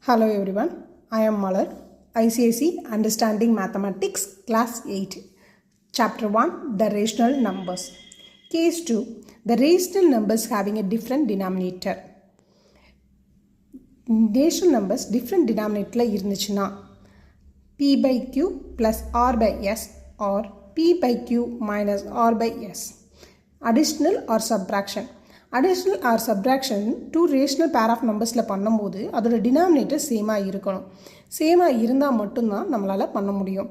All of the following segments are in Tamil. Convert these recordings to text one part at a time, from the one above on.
Hello everyone, I am Malar, ICSE Understanding Mathematics, Class 8, Chapter 1, The Rational Numbers. Case 2, the rational numbers having a different denominator. Rational numbers different denominator இருந்துச்சுன்னா P by Q plus R by S or P by Q minus R by S. Additional or subtraction. Additional or subtraction two rational pair of நம்பர்ஸில் பண்ணும்போது அதோட டினாமினேட்டர் சேமாக இருக்கணும். சேமாக இருந்தால் மட்டும்தான் நம்மளால் பண்ண முடியும்.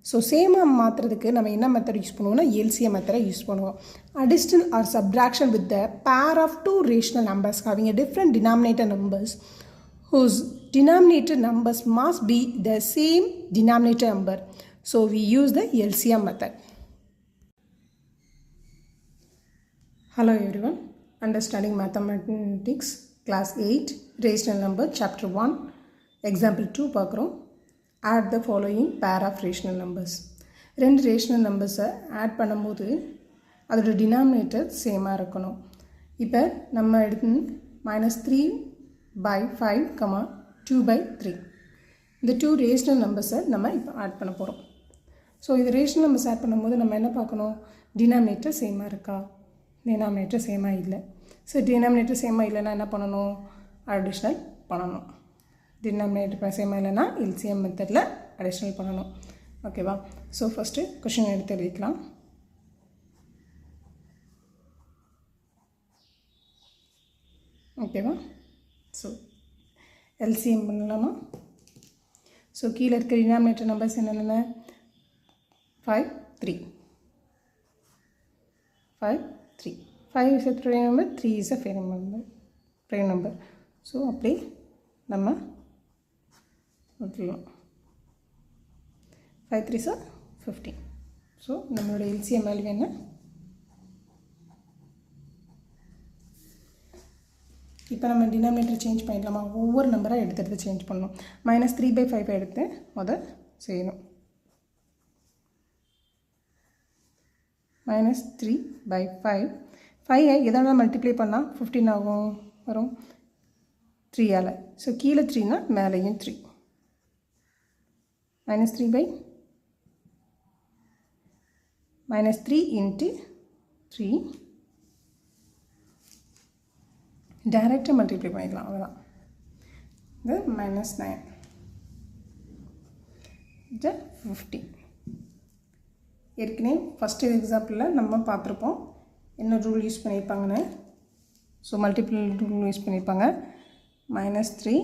ஸோ சேமாக மாற்றுறதுக்கு நம்ம என்ன மெத்தட் யூஸ் பண்ணுவோம்னா எல்சிஎம் மெத்தடை யூஸ் பண்ணுவோம். Additional or subtraction with the pair of two rational numbers having a different denominator numbers whose denominator numbers must be the same denominator number. So we use the LCM method. Hello everyone. Understanding Mathematics, Class 8, Rational Number, Chapter 1, Example 2 பார்க்குறோம். Add the following pair of rational numbers. ரெண்டு rational numbers-ஐ add பண்ணும்போது அதோட denominator சேமாக இருக்கணும். இப்போ நம்ம எடுத்து -3 by 5, 2 by 3. இந்த two rational numbers-ஐ நம்ம இப்போ add பண்ண போகிறோம். ஸோ இது rational numbers add பண்ணும்போது நம்ம என்ன பார்க்கணும், denominator சேமாக இருக்கா, denominator சேமாக இல்லை. ஸோ denominator சேமாக இல்லைன்னா என்ன பண்ணணும், அடிஷ்னல் பண்ணணும். denominator சேமாக இல்லைன்னா எல்சிஎம் மெத்தடில் அடிஷ்னல் பண்ணணும். ஓகேவா? ஸோ ஃபஸ்ட்டு கொஷின் எடுத்து எழுதிக்கலாம். ஓகேவா? ஸோ எல்சிஎம் பண்ணலாமா? ஸோ கீழே இருக்க denominator நம்பர்ஸ் என்னென்ன, 5, 3. 5 is a prime number, 3 is a prime number. So அப்படி நம்ம விட்டுலாம். 5 3s are 15. ஸோ நம்மளோட எல்சிஎம் வேல்யூ என்ன, இப்போ நம்ம டினாமினேட்டர் சேஞ்ச் பண்ணிடலாமா, ஒவ்வொரு நம்பராக எடுத்து சேஞ்ச் பண்ணணும். -3 by 5 எடுத்து செய்யணும். -3 by 5, 5 எதனால மல்டிப்ளை பண்ணால் 15 ஆகும் வரும், 3ஆல். ஸோ கீழே 3னா மேலேயும் 3. -3 by -3 into 3 டைரெக்டாக மல்டிப்ளை பண்ணிடலாம், அவ்வளோதான். இது -9 இது 15. ஏற்கனவே ஃபஸ்ட்டு எக்ஸாம்பிளில் நம்ம பார்த்துருப்போம் என்ன ரூல் யூஸ் பண்ணியிருப்பாங்கன்னு. ஸோ மல்டிபிள் ரூல் யூஸ் பண்ணியிருப்பாங்க. -3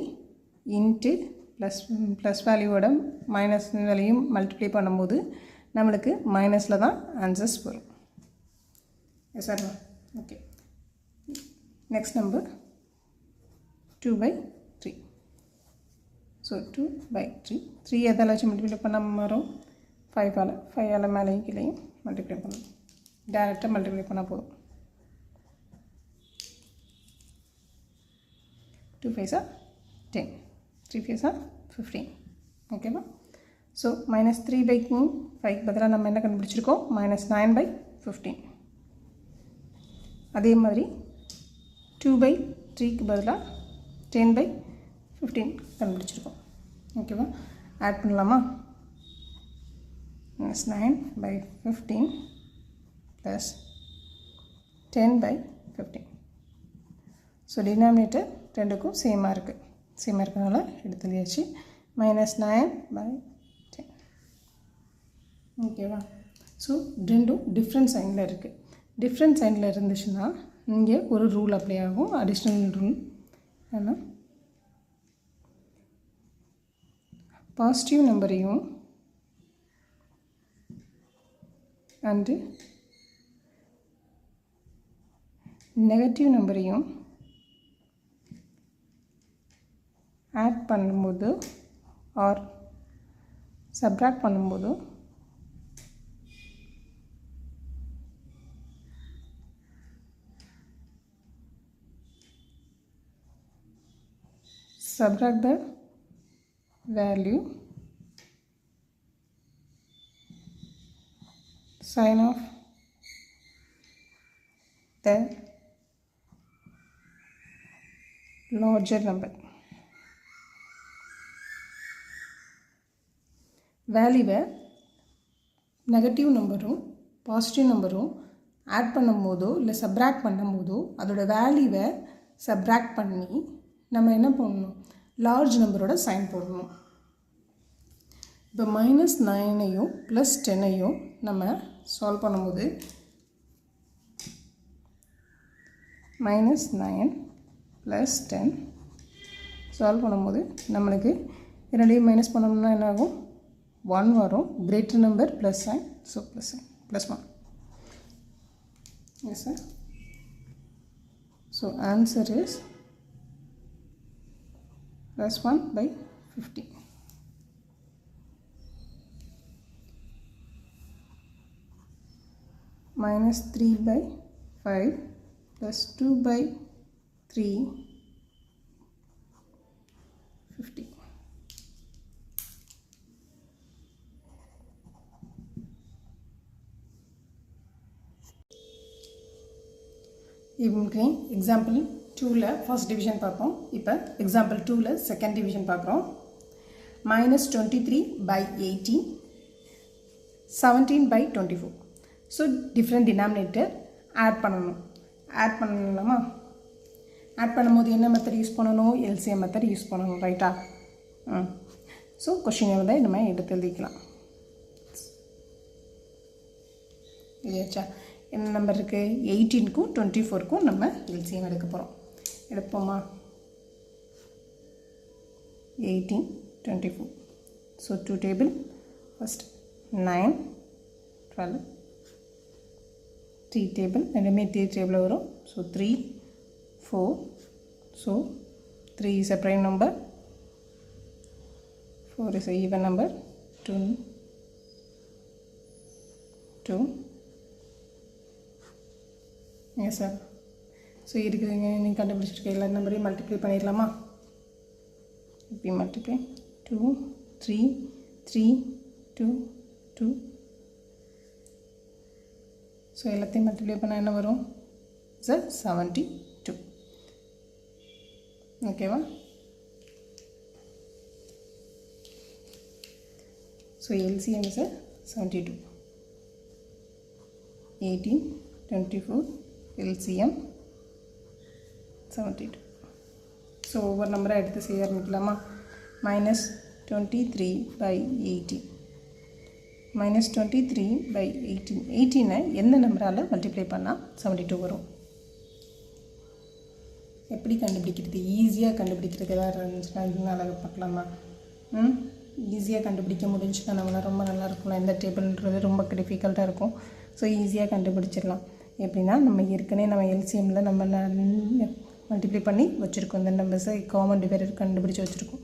இன்ட்டு ப்ளஸ் வேல்யூவோட மைனஸ் வேல்யூயும் மல்டிப்ளை பண்ணும்போது நம்மளுக்கு மைனஸில் தான் ஆன்சர்ஸ் வரும். Yes sir? Okay. Next number 2 by 3. So 2 by 3, 3 எதால் வச்சு மல்டிப்ளை பண்ணாமல் வரும், 5ஆல் மேலேயும் கீழேயும் மல்டிப்ளை பண்ணணும். டைரெக்டாக மல்டிப்ளை பண்ணால் போதும். 2 5s are 10, 3 5s are 15. ஓகேவா? ஸோ -3 by 5 பதிலாக நம்ம என்ன கண்டுபிடிச்சிருக்கோம், -9 by 15. அதே மாதிரி 2 by 3க்கு பதிலாக 10 by 15 கண்டுபிடிச்சிருக்கோம். ஓகேவா? ஆட் பண்ணலாமா? -9 by 15 plus 10 by 15. So denominator ரெண்டுக்கும் சேமாக இருக்கிறதுனால எடுத்துலியாச்சு. -9 by 10. ஓகேவா? ஸோ ரெண்டும் டிஃப்ரெண்ட் சைனில் இருக்குது. டிஃப்ரெண்ட் சைனில் இருந்துச்சுன்னா இங்கே ஒரு ரூல் அப்ளை ஆகும், அடிஷ்னல் ரூல். ஏன்னா பாசிட்டிவ் நம்பரையும் அண்டு நெகட்டிவ் நம்பரையும் ஆட் பண்ணும்போது ஆர் சப்ராக்ட் பண்ணும்போது subtract the value, sign of the larger number. வேல்யூவை நெகட்டிவ் நம்பரும் பாசிட்டிவ் நம்பரும் ஆட் பண்ணும்போதோ இல்லை சப்ராக்ட் பண்ணும்போதோ அதோடய வேல்யூவை சப்ராக்ட் பண்ணி நம்ம என்ன பண்ணணும், லார்ஜ் நம்பரோட சைன் போடணும். இப்போ -9ஐயும் +10ஐயும் நம்ம சால்வ் பண்ணும்போது -9 + 10 சால்வ் பண்ணும்போது நம்மளுக்கு இரண்டையும் மைனஸ் பண்ணோம்னா என்ன ஆகும், 1 வரும். Greater number plus sign, so plus sign +1. Yes sir. So answer is +1/50. -3/5 + 2/3 50. இவங்களுக்கு எக்ஸாம்பிள் 2ல் ஃபர்ஸ்ட் டிவிஷன் பார்ப்போம். இப்போ எக்ஸாம்பிள் 2ல் செகண்ட் டிவிஷன் பார்க்குறோம். -23/18 17/24. ஸோ டிஃப்ரெண்ட் டினாமினேட்டர் ஆட் பண்ணணும். ஆட் பண்ணலாமா? ஆட் பண்ணும்போது என்ன மெத்தட் யூஸ் பண்ணணும், எல்சிஎம் மெத்தட் யூஸ் பண்ணணும், ரைட்டா? ஸோ கொஷினை வந்து நம்ம எடுத்து எழுதிக்கலாம். இல்லையாச்சா? என்ன நம்பர் இருக்குது, 18க்கும் 24க்கும் நம்ம எல்சிஎம் எடுக்க போகிறோம். எடுப்போமா? 18 24. ஸோ 2 டேபிள், ஃபஸ்ட் 9 12, 3 டேபிள், ரெண்டுமே 3 டேபிள் வரும். So 3 4. So 3 is a prime number, 4 is a even number, 2 yes sir. So இருக்குதுங்க, நீங்கள் கண்டுபிடிச்சிருக்க எல்லா நம்பரையும் மல்டிப்ளை பண்ணிடலாமா? இப்படி மல்டிப்ளை 2 3 3 2 2. ஸோ எல்லாத்தையும் மல்டிப்ளை பண்ணால் என்ன வரும் சார்? 72. ஓகேவா? So LCM is 72. 18 24 LCM 72. So ஒவ்வொரு நம்பராக எடுத்து செய்ய ஆரம்பிக்கலாமா? -23/18 -23/18. 18ஐ எந்த நம்பரால் மல்டிப்ளை பண்ணால் 72 வரும்? எப்படி கண்டுபிடிக்கிறது? ஈஸியாக கண்டுபிடிக்கிறதுக்கு எதாவது இருந்துச்சுன்னா இன்னும் அழகாக பார்க்கலாமா? ஈஸியாக கண்டுபிடிக்க முடிஞ்சுன்னா நம்மளால் ரொம்ப நல்லா இருக்கும்ல. எந்த டேபிள்ன்றது ரொம்ப டிஃபிகல்ட்டாக இருக்கும். ஸோ ஈஸியாக கண்டுபிடிச்சிடலாம். எப்படின்னா நம்ம ஏற்கனவே நம்ம எல்சிஎம்மில் நம்ம மல்டிப்ளை பண்ணி வச்சுருக்கோம். இந்த நம்பர்ஸை காமன் டிவைடர் கண்டுபிடிச்சி வச்சுருக்கோம்.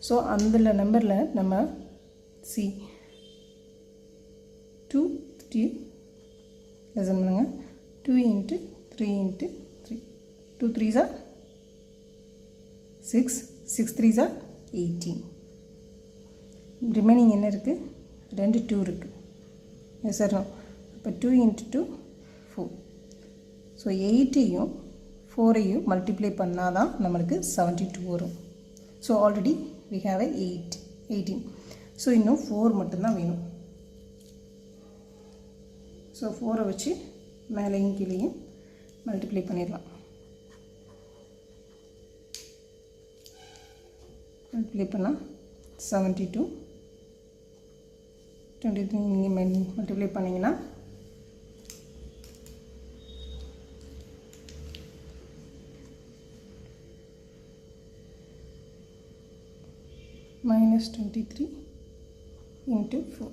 ஸோ அந்த நம்பரில் நம்ம 2 3 லெசன் பண்ணுங்கள். 2 × 3 × 3. 2 3s are 6, 6 3s are 18. Remaining என்ன இருக்குது? 2 2 இருக்குது. Yes sir. இப்போ 2 × 2 4. ஸோ 8ஐயும் 4ஐயும் மல்டிப்ளை பண்ணால் தான் நம்மளுக்கு 72 வரும். So already we have a 18. So இன்னும் 4 மட்டும்தான் வேணும். ஸோ 4ஐ வச்சு மேலேயும் கீழேயும் மல்டிப்ளை பண்ணிடலாம். மல்டிப்ளை பண்ணால் 72. 23 நீங்கள் மல்டிப்ளை பண்ணிங்கன்னா -23 × 4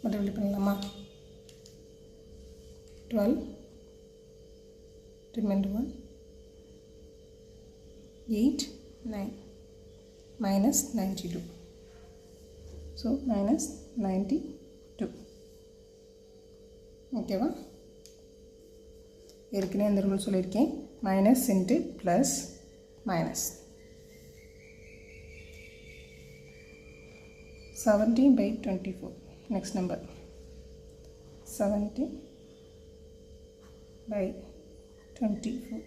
மல்டிப்ளை பண்ணலாமா? 12 ரிமைண்டர் 1 8 9 -92. ஸோ -92. ஓகேவா? ஏற்கனவே இந்த ரூல் சொல்லியிருக்கேன். Minus into plus minus 17/24. next number 17/24.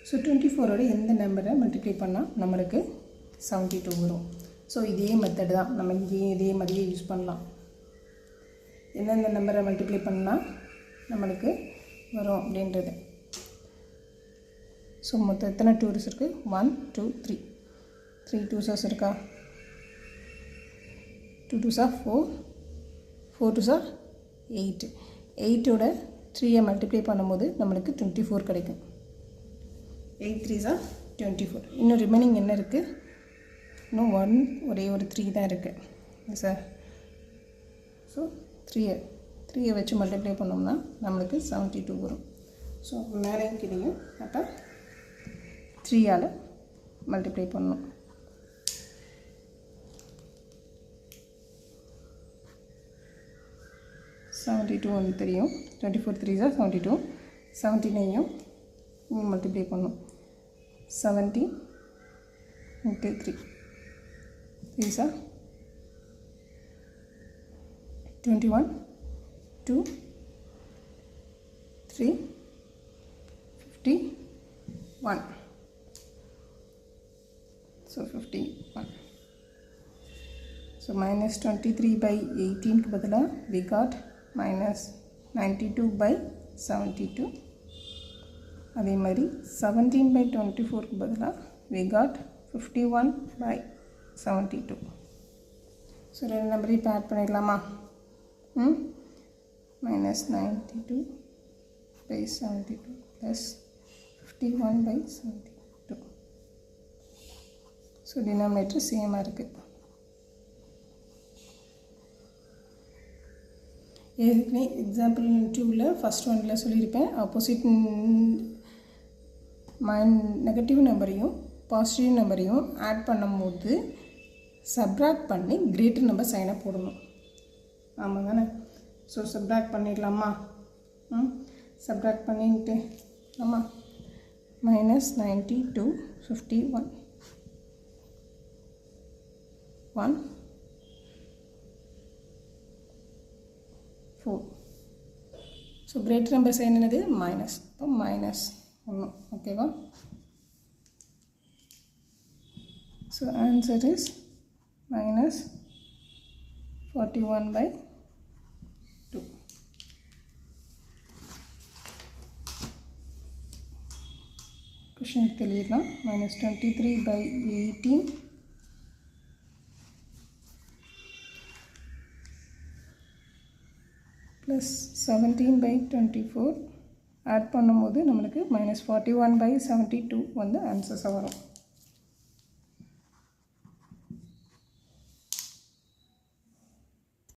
So 24ஓட எந்த நம்பரை மல்டிப்ளை பண்ணால் நம்மளுக்கு 72 வரும். ஸோ இதே மெத்தட் தான் நம்ம இதே மாதிரியே யூஸ் பண்ணலாம். எந்தெந்த நம்பரை மல்டிப்ளை பண்ணால் நம்மளுக்கு வரும் அப்படின்றது. ஸோ மொத்தம் எத்தனை 2's இருக்குது? 1 2 3 3 2's இருக்கா? 2 2's 4 4 2's 8 8ஓட 3 மல்டிப்ளை பண்ணும்போது நம்மளுக்கு 24 கிடைக்கும். 8 3's 24. இன்னும் ரிமைனிங் என்ன இருக்குது? இன்னும் ஒரே ஒரு 3 தான் இருக்குது சார். ஸோ 3 வச்சு மல்டிப்ளை பண்ணோம்னா நம்மளுக்கு 72 வரும். ஸோ மேலேயும் கீழேயும் அப்போ 3ஆல் மல்டிப்ளை பண்ணணும். வந்து தெரியும். 24 3's 72. 17ஐயும் மல்டிப்ளை பண்ணணும். 70 into 3 3's 21 2 3 51. So 51. So minus 23 by 18 க்கு பதிலா we got minus 92 by 72. அதே மாதிரி 17 by 24 க்கு பதிலா we got 51 by 72. ஸோ ரெண்டு நம்பரையும் இப்போ ஆட் பண்ணிடலாமா? minus 92 by 72 plus 51 by 72. So denominator சேமாக இருக்குது. ஏற்கனவே எக்ஸாம்பிள் 2ல் ஃபஸ்ட் ஒன்றில் சொல்லியிருப்பேன். ஆப்போசிட் நெகட்டிவ் நம்பரையும் பாசிட்டிவ் நம்பரையும் ஆட் பண்ணும்போது சப்ராக்ட் பண்ணி கிரேட்டர் நம்பர் சைனை போடணும். ஆமாம் தானே? ஸோ சப்ராக்ட் பண்ணிடலாமா? சப்ராக்ட் பண்ணிட்டு ஆமாம் minus 92 51 1 4. So greater number sign என்னது? மைனஸ். இப்போ மைனஸ் 1. ஓகேவா? So answer is minus 41 by 2. Question தெளியலாம். minus 23 by 18 plus 17 by 24 add பண்ணும்போது நம்மளுக்கு minus 41 by 72 வந்து ஆன்சர்ஸாக வரும்.